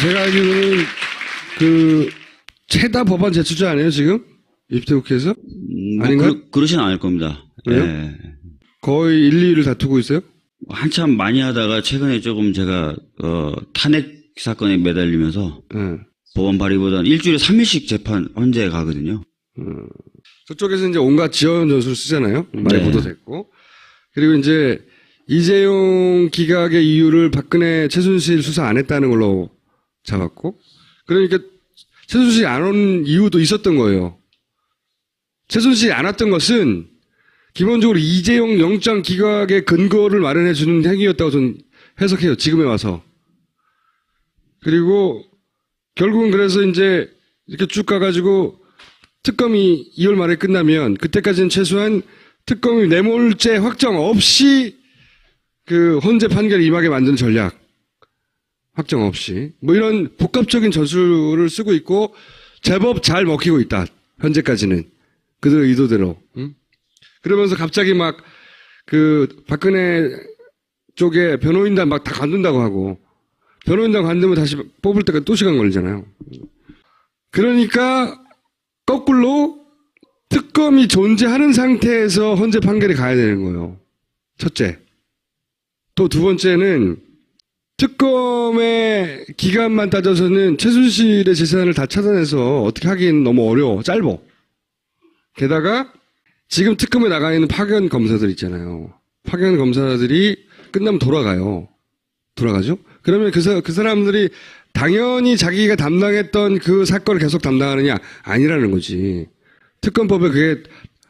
제가 알기로는 그 최다 법안 제출자 아니에요 지금? 20대 국회에서? 아닌가? 그러진 않을 겁니다. 그래요? 예. 거의 1, 2위를 다투고 있어요? 한참 많이 하다가 최근에 조금 제가 탄핵 사건에 매달리면서 네. 법안 발의보다는 일주일에 3일씩 재판 헌재에 가거든요. 저쪽에서 이제 온갖 지연 전술을 쓰잖아요. 많이 네. 보도됐고. 그리고 이제 이재용 기각의 이유를 박근혜 최순실 수사 안 했다는 걸로 잡았고. 그러니까 최순실이 안 온 이유도 있었던 거예요. 최순실이 안 왔던 것은 기본적으로 이재용 영장 기각의 근거를 마련해 주는 행위였다고 저는 해석해요. 지금에 와서. 그리고 결국은 그래서 이제 이렇게 쭉 가가지고 특검이 2월 말에 끝나면 그때까지는 최소한 특검이 뇌물죄 확정 없이 그 헌재 판결에 임하게 만드는 전략. 확정 없이. 뭐 이런 복합적인 전술을 쓰고 있고 제법 잘 먹히고 있다. 현재까지는. 그들의 의도대로. 응? 그러면서 갑자기 막 그 박근혜 쪽에 변호인단 막 다 관둔다고 하고 변호인단 관두면 다시 뽑을 때까지 또 시간 걸리잖아요. 그러니까 거꾸로 특검이 존재하는 상태에서 헌재 판결에 가야 되는 거예요. 첫째. 또 두 번째는 특검의 기간만 따져서는 최순실의 재산을 다 찾아내서 어떻게 하기는 너무 어려워. 짧어. 게다가 지금 특검에 나가 있는 파견 검사들 있잖아요. 파견 검사들이 끝나면 돌아가요. 돌아가죠? 그러면 그 사람들이 당연히 자기가 담당했던 그 사건을 계속 담당하느냐? 아니라는 거지. 특검법에 그게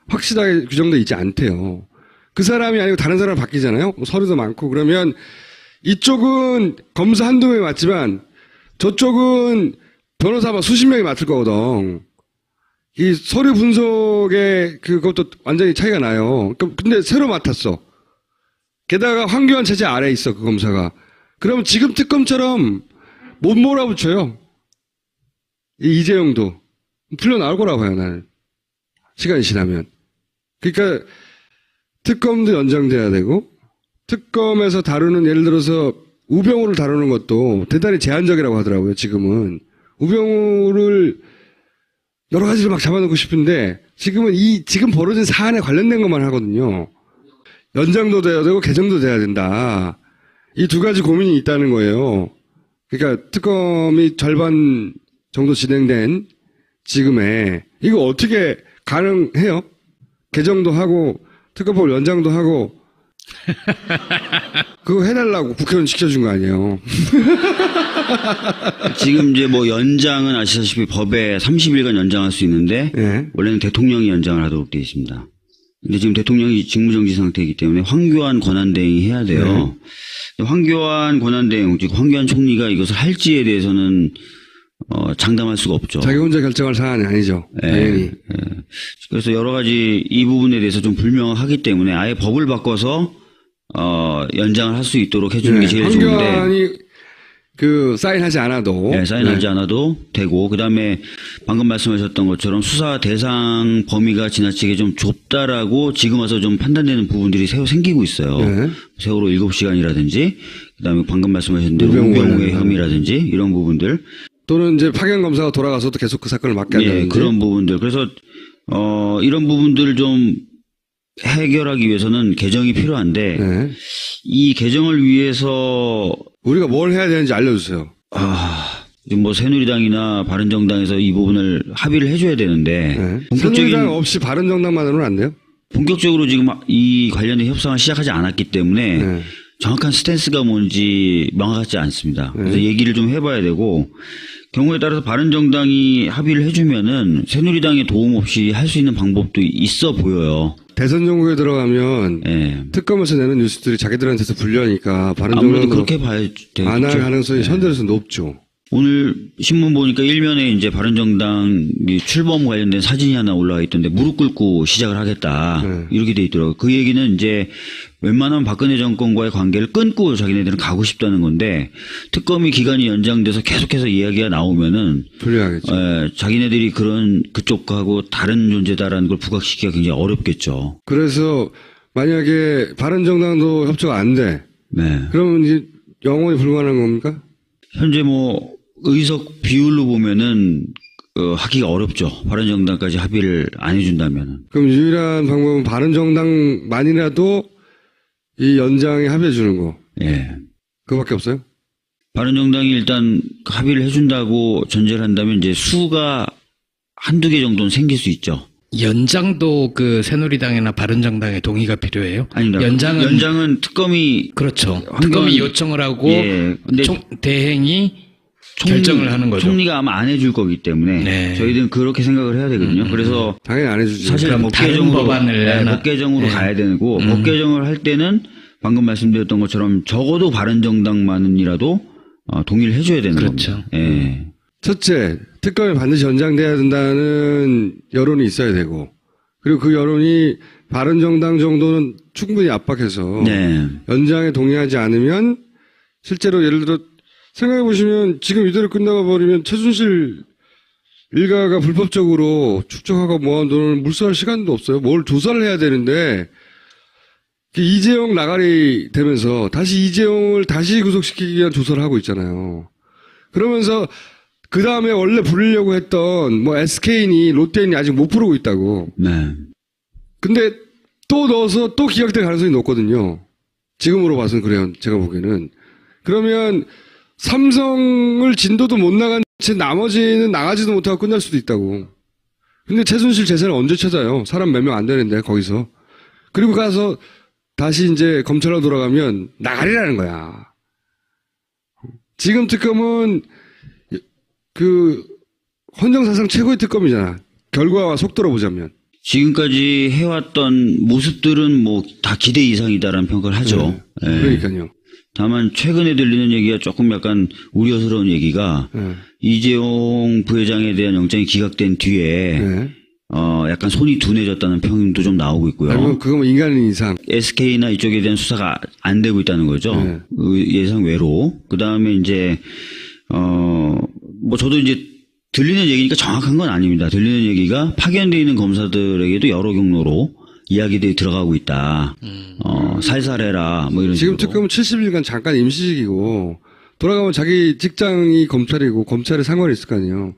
확실하게 규정되어 있지 않대요. 그 사람이 아니고 다른 사람 바뀌잖아요. 서류도 많고. 그러면 이쪽은 검사 한두 명이 맞지만 저쪽은 변호사가 수십 명이 맡을 거거든. 이 서류 분석에 그것도 완전히 차이가 나요. 근데 새로 맡았어. 게다가 황교안 체제 아래에 있어, 그 검사가. 그러면 지금 특검처럼 못 몰아붙여요. 이재용도. 풀려 나올 거라고 봐요, 나는. 시간이 지나면. 그러니까 특검도 연장돼야 되고, 특검에서 다루는, 예를 들어서 우병우를 다루는 것도 대단히 제한적이라고 하더라고요, 지금은. 우병우를 여러 가지로 막 잡아놓고 싶은데, 지금은 지금 벌어진 사안에 관련된 것만 하거든요. 연장도 돼야 되고, 개정도 돼야 된다. 이 두 가지 고민이 있다는 거예요. 그러니까 특검이 절반 정도 진행된 지금에, 이거 어떻게 가능해요? 개정도 하고, 특검법 연장도 하고, 그거 해달라고 국회의원 시켜준 거 아니에요. 지금 이제 뭐 연장은 아시다시피 법에 30일간 연장할 수 있는데 네. 원래는 대통령이 연장을 하도록 되어 있습니다. 근데 지금 대통령이 직무정지 상태이기 때문에 황교안 권한대행이 해야 돼요. 황교안 권한대행, 즉 황교안 총리가 이것을 할지에 대해서는 장담할 수가 없죠. 자기 혼자 결정할 사안이 아니죠. 당연히. 그래서 여러 가지 이 부분에 대해서 좀 불명하기 때문에 아예 법을 바꿔서 연장을 할 수 있도록 해주는 게 제일 좋은데. 황교안이 사인하지 않아도. 네, 사인하지 않아도 되고, 그 다음에 방금 말씀하셨던 것처럼 수사 대상 범위가 지나치게 좀 좁다라고 지금 와서 좀 판단되는 부분들이 새로 생기고 있어요. 네. 세월호 7시간이라든지, 그 다음에 방금 말씀하신 대로 우병우의 혐의라든지, 이런 부분들. 또는 이제 파견 검사가 돌아가서도 계속 그 사건을 맡게 한다든지. 예, 그런 부분들. 그래서, 이런 부분들을 좀 해결하기 위해서는 개정이 필요한데, 네. 이 개정을 위해서 우리가 뭘 해야 되는지 알려주세요. 지금 뭐 새누리당이나 바른정당에서 이 부분을 합의를 해줘야 되는데 네. 새누리당 없이 바른정당만으로는 안 돼요? 본격적으로 지금 이 관련된 협상을 시작하지 않았기 때문에 네. 정확한 스탠스가 뭔지 명확하지 않습니다. 그래서 얘기를 좀 해봐야 되고 경우에 따라서 바른정당이 합의를 해주면은 새누리당의 도움 없이 할 수 있는 방법도 있어 보여요. 대선 정국에 들어가면 예. 특검에서 내는 뉴스들이 자기들한테서 불리하니까 아무래도 바른정당도 그렇게 봐야 되겠죠. 안 할 가능성이 현재로서 높죠. 오늘 신문 보니까 일면에 이제 바른정당 출범 관련된 사진이 하나 올라와 있던데 무릎 꿇고 시작을 하겠다. 이렇게 돼 있더라고요. 그 얘기는 이제 웬만하면 박근혜 정권과의 관계를 끊고 자기네들은 가고 싶다는 건데 특검이 기간이 연장돼서 계속해서 이야기가 나오면은 불리하겠죠. 자기네들이 그쪽하고 다른 존재다라는 걸 부각시키기가 굉장히 어렵겠죠. 그래서 만약에 바른정당도 협조가 안 돼. 네. 그러면 이제 영원히 불가능한 겁니까? 현재 뭐 의석 비율로 보면은 하기가 어렵죠. 바른정당까지 합의를 안 해준다면은. 그럼 유일한 방법은 바른정당만이라도 이 연장에 합의해 주는 거. 예. 그거밖에 없어요? 바른정당이 일단 합의를 해준다고 전제를 한다면 이제 수가 한두 개 정도는 생길 수 있죠. 연장도 그 새누리당이나 바른정당의 동의가 필요해요? 아닙니다. 연장은 특검이 그렇죠. 특검이 요청을 하고 예. 근데 대행이 결정을 하는 거죠. 총리가 아마 안 해줄 거기 때문에 네. 저희들은 그렇게 생각을 해야 되거든요. 그래서 당연히 안 해주지. 사실 그럼 다른 법개정으로 법안을 하나- 법개정으로 네. 가야 되고 법개정을 할 때는 방금 말씀드렸던 것처럼 적어도 바른정당만이라도 동의를 해줘야 되는 그렇죠. 겁니다. 예. 첫째, 특검이 반드시 연장돼야 된다는 여론이 있어야 되고, 그리고 그 여론이 바른정당 정도는 충분히 압박해서 네. 연장에 동의하지 않으면 실제로 예를 들어 생각해 보시면 지금 이대로 끝나가 버리면 최순실 일가가 불법적으로 축적하고 모아온 돈을 물수할 시간도 없어요. 뭘 조사를 해야 되는데 이재용 나가리 되면서 다시 이재용을 다시 구속시키기 위한 조사를 하고 있잖아요. 그러면서 그 다음에 원래 부르려고 했던 뭐 SK니 롯데니 아직 못 부르고 있다고. 네. 근데 또 넣어서 또 기각될 가능성이 높거든요. 지금으로 봐서는 그래요. 제가 보기에는. 그러면 삼성을 진도도 못 나간 채 나머지는 나가지도 못하고 끝날 수도 있다고. 근데 최순실 재산을 언제 찾아요? 사람 몇 명 안 되는데 거기서. 그리고 가서 다시 이제 검찰로 돌아가면 나가리라는 거야. 지금 특검은 그 헌정사상 최고의 특검이잖아. 결과와 속도로 보자면. 지금까지 해왔던 모습들은 뭐 다 기대 이상이다라는 평가를 하죠. 예. 그러니까요. 다만 최근에 들리는 얘기가 조금 약간 우려스러운 얘기가 네. 이재용 부회장에 대한 영장이 기각된 뒤에 네. 약간 손이 둔해졌다는 평도 좀 나오고 있고요. 그건 뭐 인간인 이상. SK나 이쪽에 대한 수사가 안 되고 있다는 거죠. 네. 예상 외로. 그 다음에 이제 뭐 저도 이제 들리는 얘기니까 정확한 건 아닙니다. 들리는 얘기가 파견되어 있는 검사들에게도 여러 경로로 이야기들이 들어가고 있다. 살살해라. 뭐 이런 지금 식으로. 특검은 70일간 잠깐 임시직이고 돌아가면 자기 직장이 검찰이고 검찰에 상관이 있을 거 아니에요.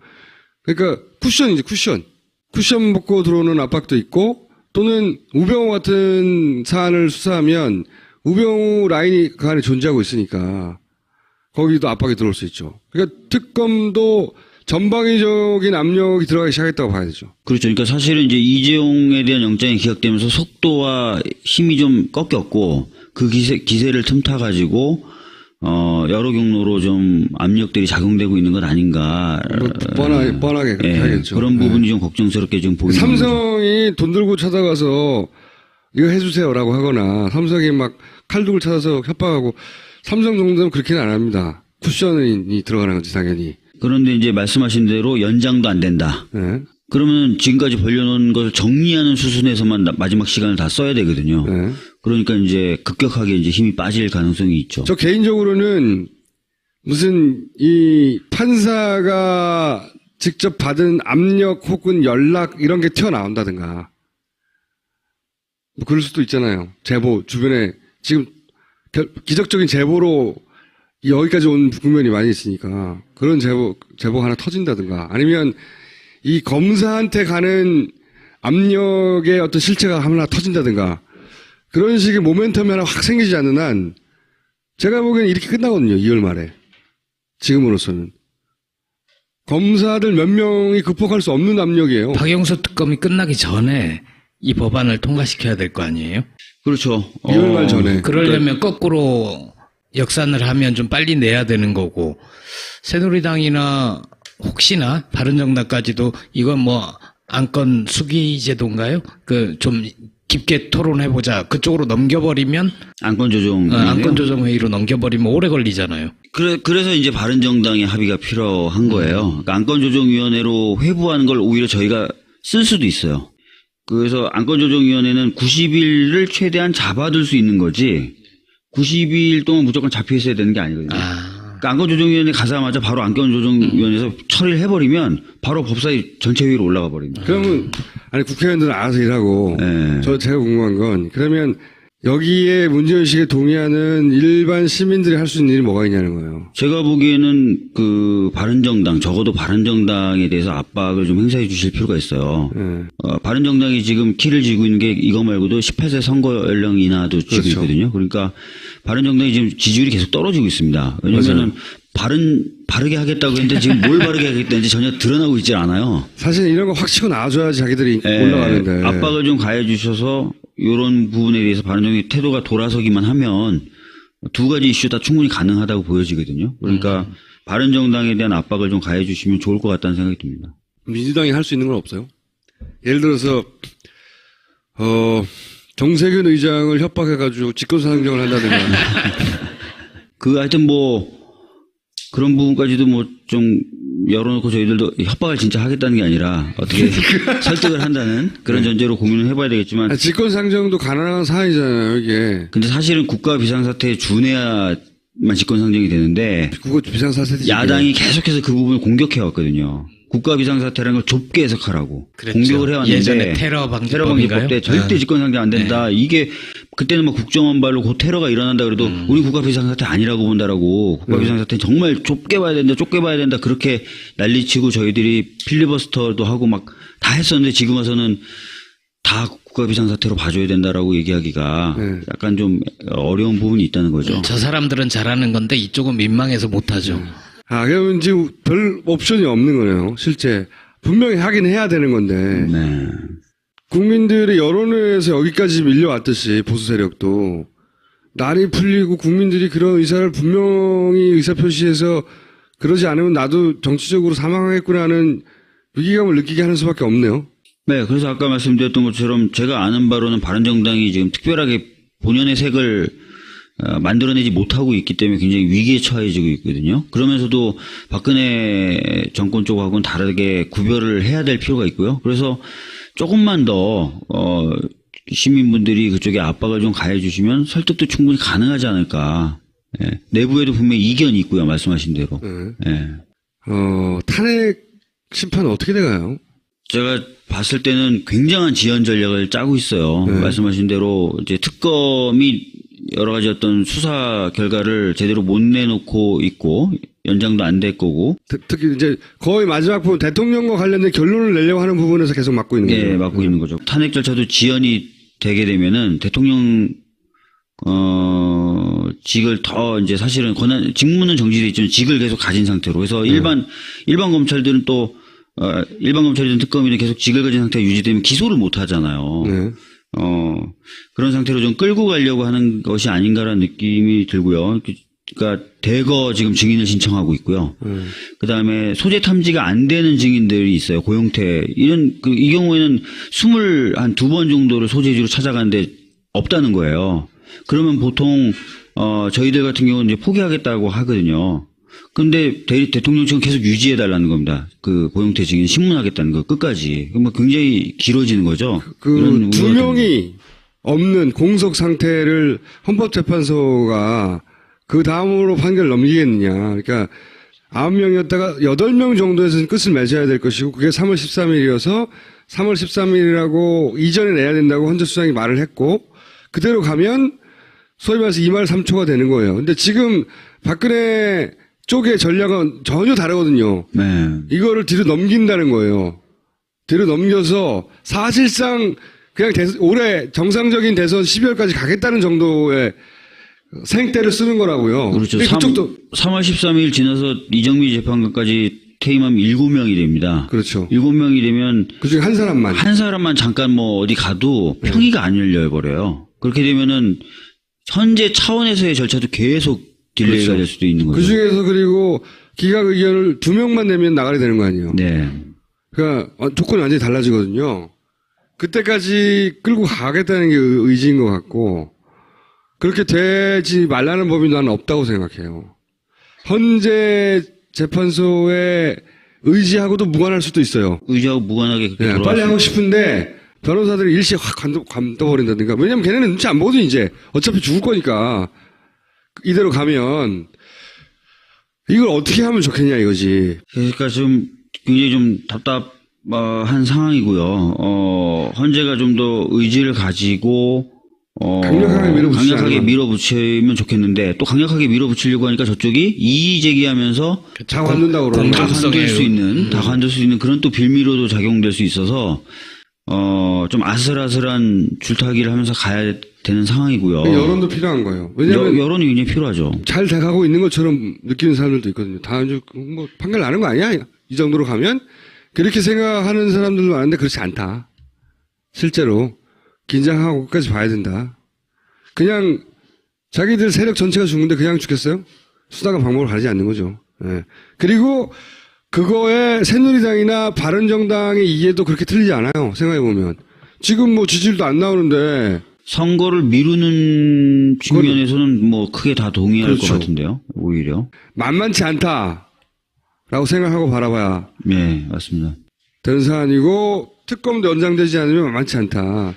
그러니까 쿠션이지 쿠션. 쿠션 먹고 들어오는 압박도 있고 또는 우병우 같은 사안을 수사하면 우병우 라인이 그 안에 존재하고 있으니까 거기도 압박이 들어올 수 있죠. 그러니까 특검도 전방위적인 압력이 들어가기 시작했다고 봐야 되죠. 그렇죠. 그러니까 사실은 이제 이재용에 대한 영장이 기각되면서 속도와 힘이 좀 꺾였고 그 기세를 틈타가지고 여러 경로로 좀 압력들이 작용되고 있는 것 아닌가. 뭐 뻔하게 그렇게 하겠죠. 그런 부분이 좀 걱정스럽게 좀 보이는 거죠. 삼성이 돈 들고 찾아가서 이거 해주세요라고 하거나 삼성이 막 칼둑을 찾아서 협박하고 삼성 정도는 그렇게는 안 합니다. 쿠션이 들어가는 거지 당연히. 그런데 이제 말씀하신 대로 연장도 안 된다. 네. 그러면 지금까지 벌려놓은 것을 정리하는 수순에서만 마지막 시간을 다 써야 되거든요. 네. 그러니까 이제 급격하게 이제 힘이 빠질 가능성이 있죠. 저 개인적으로는 무슨 이 판사가 직접 받은 압력 혹은 연락 이런 게 튀어나온다든가 뭐 그럴 수도 있잖아요. 제보 주변에 지금 기적적인 제보로 여기까지 온 국면이 많이 있으니까 그런 제보가 하나 터진다든가 아니면 이 검사한테 가는 압력의 어떤 실체가 하나 터진다든가 그런 식의 모멘텀이 하나 확 생기지 않는 한 제가 보기엔 이렇게 끝나거든요. 2월 말에. 지금으로서는. 검사들 몇 명이 극복할 수 없는 압력이에요. 박영수 특검이 끝나기 전에 이 법안을 통과시켜야 될 거 아니에요? 그렇죠. 2월 말 전에. 그러려면 거꾸로 역산을 하면 좀 빨리 내야 되는 거고 새누리당이나 혹시나 바른정당까지도 이건 뭐 안건 수기 제도인가요? 그 좀 깊게 토론해보자. 그쪽으로 넘겨버리면 안건 조정. 안건 조정 회의로 넘겨버리면 오래 걸리잖아요. 그래서 이제 바른정당의 합의가 필요한 거예요. 그러니까 안건조정위원회로 회부하는 걸 오히려 저희가 쓸 수도 있어요. 그래서 안건조정위원회는 90일을 최대한 잡아둘 수 있는 거지 90일 동안 무조건 잡혀 있어야 되는 게 아니거든요. 그러니까 안건조정위원회 가자마자 바로 안건조정위원회에서 처리를 해버리면 바로 법사위 전체회의로 올라가 버립니다. 그러면 아니 국회의원들은 알아서 일하고 네. 제가 궁금한 건 그러면 여기에 문제의식에 동의하는 일반 시민들이 할 수 있는 일이 뭐가 있냐는 거예요. 제가 보기에는 그 바른정당, 적어도 바른정당에 대해서 압박을 좀 행사해 주실 필요가 있어요. 바른정당이 지금 키를 쥐고 있는 게 이거 말고도 18세 선거 연령 인하도 쥐고 그렇죠. 있거든요. 그러니까 바른정당이 지금 지지율이 계속 떨어지고 있습니다. 왜냐면은 바르게 하겠다고 했는데 지금 뭘 바르게 하겠다는지 전혀 드러나고 있질 않아요. 사실 이런 거 확 치고 나와줘야지 자기들이 올라가는데. 압박을 좀 가해 주셔서 이런 부분에 대해서 바른정당의 태도가 돌아서기만 하면 두 가지 이슈 다 충분히 가능하다고 보여지거든요. 그러니까 바른정당에 대한 압박을 좀 가해 주시면 좋을 것 같다는 생각이 듭니다. 민주당이 할 수 있는 건 없어요? 예를 들어서 정세균 의장을 협박해가지고 직권상정을 한다든가. 하여튼 그런 부분까지도 좀 열어놓고 저희들도 협박을 진짜 하겠다는 게 아니라 어떻게 설득을 한다는 그런 전제로 고민을 해봐야 되겠지만. 직권상정도 가능한 사안이잖아요, 이게. 근데 사실은 국가 비상사태에 준해야만 직권상정이 되는데. 그거 비상사태지. 야당이 계속해서 그 부분을 공격해왔거든요. 국가 비상사태라는 걸 좁게 해석하라고 그랬죠. 공격을 해왔는데 예전에 테러 방지법인가요? 때 절대 직권상정 안 된다. 이게 그때는 국정원발로 곧 테러가 일어난다 그래도 우리 국가 비상사태 아니라고 본다라고 국가 비상사태 정말 좁게 봐야 된다 그렇게 난리치고 저희들이 필리버스터도 하고 다 했었는데 지금 와서는 다 국가 비상사태로 봐줘야 된다라고 얘기하기가 약간 좀 어려운 부분이 있다는 거죠. 저 사람들은 잘하는 건데 이쪽은 민망해서 못하죠. 그러면 지금 별 옵션이 없는 거네요, 실제. 분명히 하긴 해야 되는 건데. 네. 국민들의 여론에서 여기까지 밀려왔듯이 보수 세력도 날이 풀리고 국민들이 그런 의사를 분명히 의사표시해서 그러지 않으면 나도 정치적으로 사망하겠구나 하는 위기감을 느끼게 하는 수밖에 없네요. 네, 그래서 아까 말씀드렸던 것처럼 제가 아는 바로는 바른정당이 지금 특별하게 본연의 색을 만들어내지 못하고 있기 때문에 굉장히 위기에 처해지고 있거든요. 그러면서도 박근혜 정권 쪽하고는 다르게 구별을 해야 될 필요가 있고요. 그래서 조금만 더 시민분들이 그쪽에 압박을 좀 가해 주시면 설득도 충분히 가능하지 않을까. 예. 내부에도 분명히 이견이 있고요. 말씀하신 대로. 예. 탄핵 심판은 어떻게 돼가요? 제가 봤을 때는 굉장한 지연 전략을 짜고 있어요. 말씀하신 대로 이제 특검이 여러 가지 어떤 수사 결과를 제대로 못 내놓고 있고 연장도 안 될 거고. 특히 이제 거의 마지막 부분 대통령과 관련된 결론을 내려고 하는 부분에서 계속 막고 있는 거죠. 네, 막고 있는 거죠. 탄핵 절차도 지연이 되게 되면은 대통령 직을 더 이제 사실은 직무는 정지돼 있지만 직을 계속 가진 상태로 해서 일반 검찰들은 또 일반 검찰이든 특검이든 계속 직을 가진 상태가 유지되면 기소를 못 하잖아요. 네. 그런 상태로 좀 끌고 가려고 하는 것이 아닌가라는 느낌이 들고요. 그러니까 대거 지금 증인을 신청하고 있고요. 그 다음에 소재 탐지가 안 되는 증인들이 있어요. 고용태. 이 경우에는 22번 정도를 소재지로 찾아가는데 없다는 거예요. 그러면 보통, 저희들 같은 경우는 이제 포기하겠다고 하거든요. 근데 대통령 측은 계속 유지해달라는 겁니다. 그 고용태 증인 신문하겠다는 거 끝까지. 굉장히 길어지는 거죠. 그 두 명이 없는 공석 상태를 헌법재판소가 그 다음으로 판결 넘기겠느냐. 그러니까 9명이었다가 8명 정도에서는 끝을 맺어야 될 것이고 그게 3월 13일이어서 3월 13일이라고 이전에 내야 된다고 헌재 수장이 말을 했고 그대로 가면 소위 말해서 2말 3초가 되는 거예요. 근데 지금 박근혜 쪽의 전략은 전혀 다르거든요. 네. 이거를 뒤로 넘긴다는 거예요. 뒤로 넘겨서 사실상 그냥 올해 정상적인 대선 12월까지 가겠다는 정도의 생떼를 쓰는 거라고요. 그렇죠. 그쪽도 3월 13일 지나서 이정미 재판관까지 퇴임하면 7명이 됩니다. 그렇죠. 7명이 되면 그중에 한 사람만 잠깐 어디 가도 평의가 안 열려버려요. 그렇게 되면은 현재 차원에서의 절차도 계속 딜레이가 그렇죠. 될 수도 있는 거죠. 그 중에서 그리고 기각 의견을 2명만 내면 나가게 되는 거 아니에요. 네. 그러니까 조건이 완전히 달라지거든요. 그때까지 끌고 가겠다는 게 의지인 것 같고 그렇게 되지 말라는 법이 나는 없다고 생각해요. 헌재 재판소의 의지하고도 무관할 수도 있어요. 의지하고 무관하게 그렇게 네, 빨리 하고 싶은데 변호사들이 일시에 확 감둬버린다든가. 왜냐면 걔네는 눈치 안 보거든 이제. 어차피 죽을 거니까. 이대로 가면 이걸 어떻게 하면 좋겠냐 이거지. 그러니까 좀 굉장히 좀 답답한 상황이고요. 헌재가 좀 더 의지를 가지고 강력하게 밀어붙이지 강력하게 않으면. 밀어붙이면 좋겠는데 또 강력하게 밀어붙이려고 하니까 저쪽이 이의 제기하면서 다 관둔다고 그러는 다 거죠. 관둘 수 있는 다 관둘 수 있는 그런 또 빌미로도 작용될 수 있어서 좀 아슬아슬한 줄타기를 하면서 가야 되는 상황이고요. 여론도 필요한 거예요. 왜냐하면 여론이 굉장히 필요하죠. 잘 돼가고 있는 것처럼 느끼는 사람들도 있거든요. 다음 주 뭐 판결 나는 거 아니야? 이 정도로 가면 그렇게 생각하는 사람들도 많은데 그렇지 않다. 실제로 긴장하고 끝까지 봐야 된다. 그냥 자기들 세력 전체가 죽는데 그냥 죽겠어요? 수단과 방법을 가리지 않는 거죠. 예. 그리고 그거에 새누리당이나 바른정당의 이해도 그렇게 틀리지 않아요. 생각해보면. 지금 뭐 지지율도 안 나오는데 선거를 미루는 측면에서는 뭐 크게 다 동의할 그렇죠. 것 같은데요. 오히려. 만만치 않다라고 생각하고 바라봐야 네, 맞습니다. 되는 사안이고 특검도 연장되지 않으면 만만치 않다.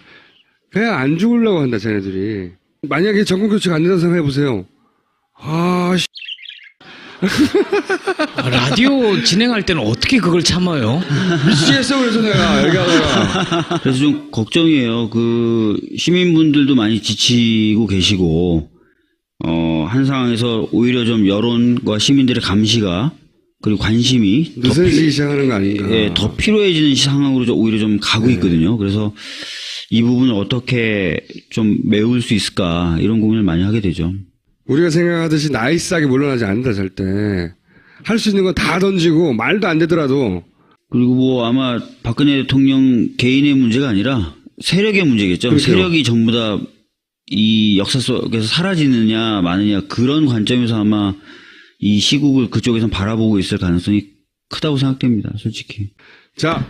그냥 안 죽으려고 한다, 쟤네들이. 만약에 정권교체가 안 된다고 생각해보세요. 라디오 진행할 때는 어떻게 그걸 참아요? 미치겠어, 그래서 내가, 얘기하다가. 그래서 좀 걱정이에요. 그 시민분들도 많이 지치고 계시고 한 상황에서 오히려 좀 여론과 시민들의 감시가 그리고 관심이 느슨해지기 시작하는 거 아닌가. 예, 더 필요해지는 상황으로 오히려 좀 가고 있거든요. 그래서 이 부분을 어떻게 좀 메울 수 있을까 이런 고민을 많이 하게 되죠. 우리가 생각하듯이 나이스하게 물러나지 않는다, 절대. 할 수 있는 건 다 던지고, 말도 안 되더라도. 그리고 뭐 아마 박근혜 대통령 개인의 문제가 아니라 세력의 문제겠죠. 그렇죠. 세력이 전부 다 이 역사 속에서 사라지느냐 마느냐 그런 관점에서 아마 이 시국을 그쪽에서 바라보고 있을 가능성이 크다고 생각됩니다. 솔직히. 자,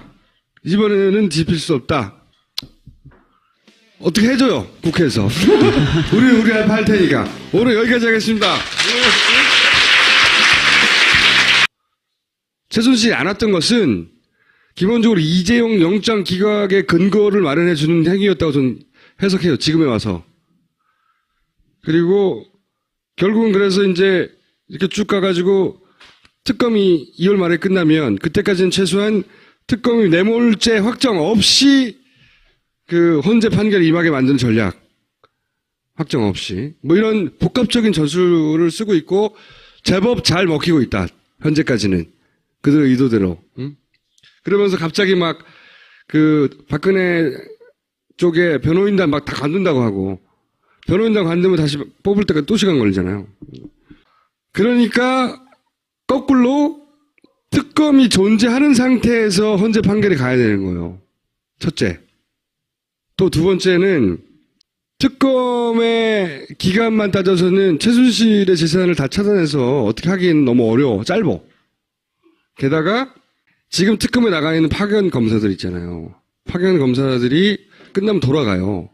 이번에는 뒤집힐 수 없다. 어떻게 해줘요, 국회에서. 우리 할 테니까. 오늘 여기까지 하겠습니다. 최순실이 안 왔던 것은 기본적으로 이재용 영장 기각의 근거를 마련해주는 행위였다고 저는 해석해요, 지금에 와서. 그리고 결국은 그래서 이제 이렇게 쭉 가가지고 특검이 2월 말에 끝나면 그때까지는 최소한 특검이 뇌물죄 확정 없이 그 헌재 판결 임하게 만드는 전략 확정 없이 뭐 이런 복합적인 전술을 쓰고 있고 제법 잘 먹히고 있다. 현재까지는 그들의 의도대로. 그러면서 갑자기 막 그 박근혜 쪽에 변호인단 막 다 관둔다고 하고 변호인단 관두면 다시 뽑을 때까지 또 시간 걸리잖아요. 그러니까 거꾸로 특검이 존재하는 상태에서 헌재 판결이 가야 되는 거예요. 첫째. 또 두 번째는 특검의 기간만 따져서는 최순실의 재산을 다 찾아내서 어떻게 하기엔 너무 어려워. 짧어. 게다가 지금 특검에 나가 있는 파견 검사들 있잖아요. 파견 검사들이 끝나면 돌아가요.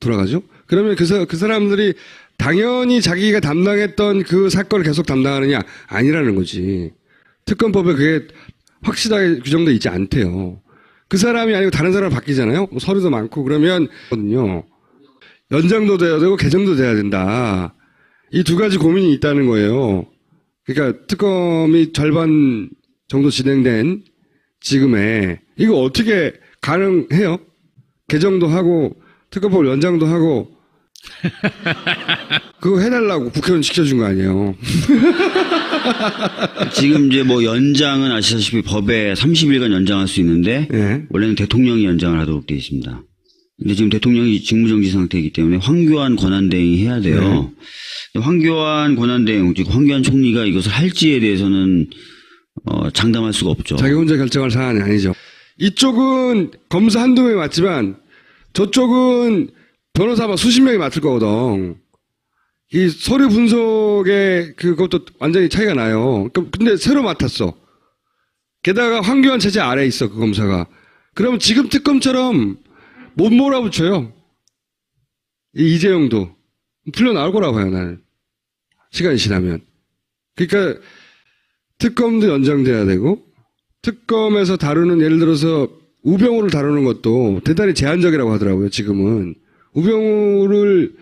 돌아가죠? 그러면 그 사람들이 당연히 자기가 담당했던 그 사건을 계속 담당하느냐? 아니라는 거지. 특검법에 그게 확실하게 규정되어 있지 않대요. 그 사람이 아니고 다른 사람을 바뀌잖아요. 뭐 서류도 많고 그러면 연장도 돼야 되고 개정도 돼야 된다. 이 두 가지 고민이 있다는 거예요. 그러니까 특검이 절반 정도 진행된 지금에 이거 어떻게 가능해요? 개정도 하고 특검법 연장도 하고 그거 해달라고 국회의원 시켜준 거 아니에요. 지금 이제 뭐 연장은 아시다시피 법에 30일간 연장할 수 있는데 예. 원래는 대통령이 연장을 하도록 되어 있습니다. 근데 지금 대통령이 직무정지 상태이기 때문에 황교안 권한대행이 해야 돼요. 황교안 권한대행, 즉 황교안 총리가 이것을 할지에 대해서는 장담할 수가 없죠. 자기 혼자 결정할 사안이 아니죠. 이쪽은 검사 한두 명이 맞지만 저쪽은 변호사가 수십 명이 맡을 거거든. 이 서류 분석에 그것도 완전히 차이가 나요. 근데 새로 맡았어. 게다가 황교안 체제 아래에 있어, 그 검사가. 그러면 지금 특검처럼 못 몰아붙여요. 이재용도. 풀려 나올 거라고 봐요, 나는. 시간이 지나면. 그러니까 특검도 연장돼야 되고 특검에서 다루는 예를 들어서 우병우를 다루는 것도 대단히 제한적이라고 하더라고요, 지금은. 우병우를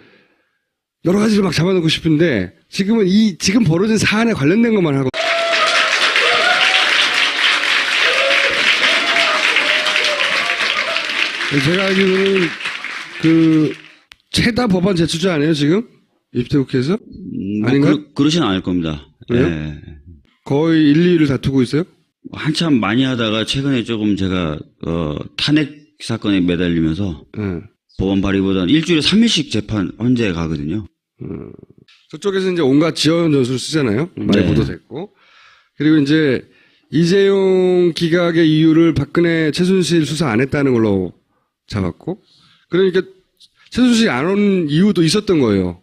여러 가지로 막 잡아놓고 싶은데 지금은 지금 벌어진 사안에 관련된 것만 하고 제가 알기로는 그 최다 법안 제출자 아니에요, 지금? 20대 국회에서? 아닌가? 그러진 않을 겁니다. 그래요? 예. 거의 1, 2위를 다투고 있어요? 한참 많이 하다가 최근에 조금 제가 탄핵 사건에 매달리면서 예. 법안 발의보다는 일주일에 3일씩 재판 헌재 가거든요. 저쪽에서 이제 온갖 지원 전술을 쓰잖아요. 많이 네. 보도됐고. 그리고 이제 이재용 기각의 이유를 박근혜 최순실 수사 안 했다는 걸로 잡았고. 그러니까 최순실이 안 온 이유도 있었던 거예요.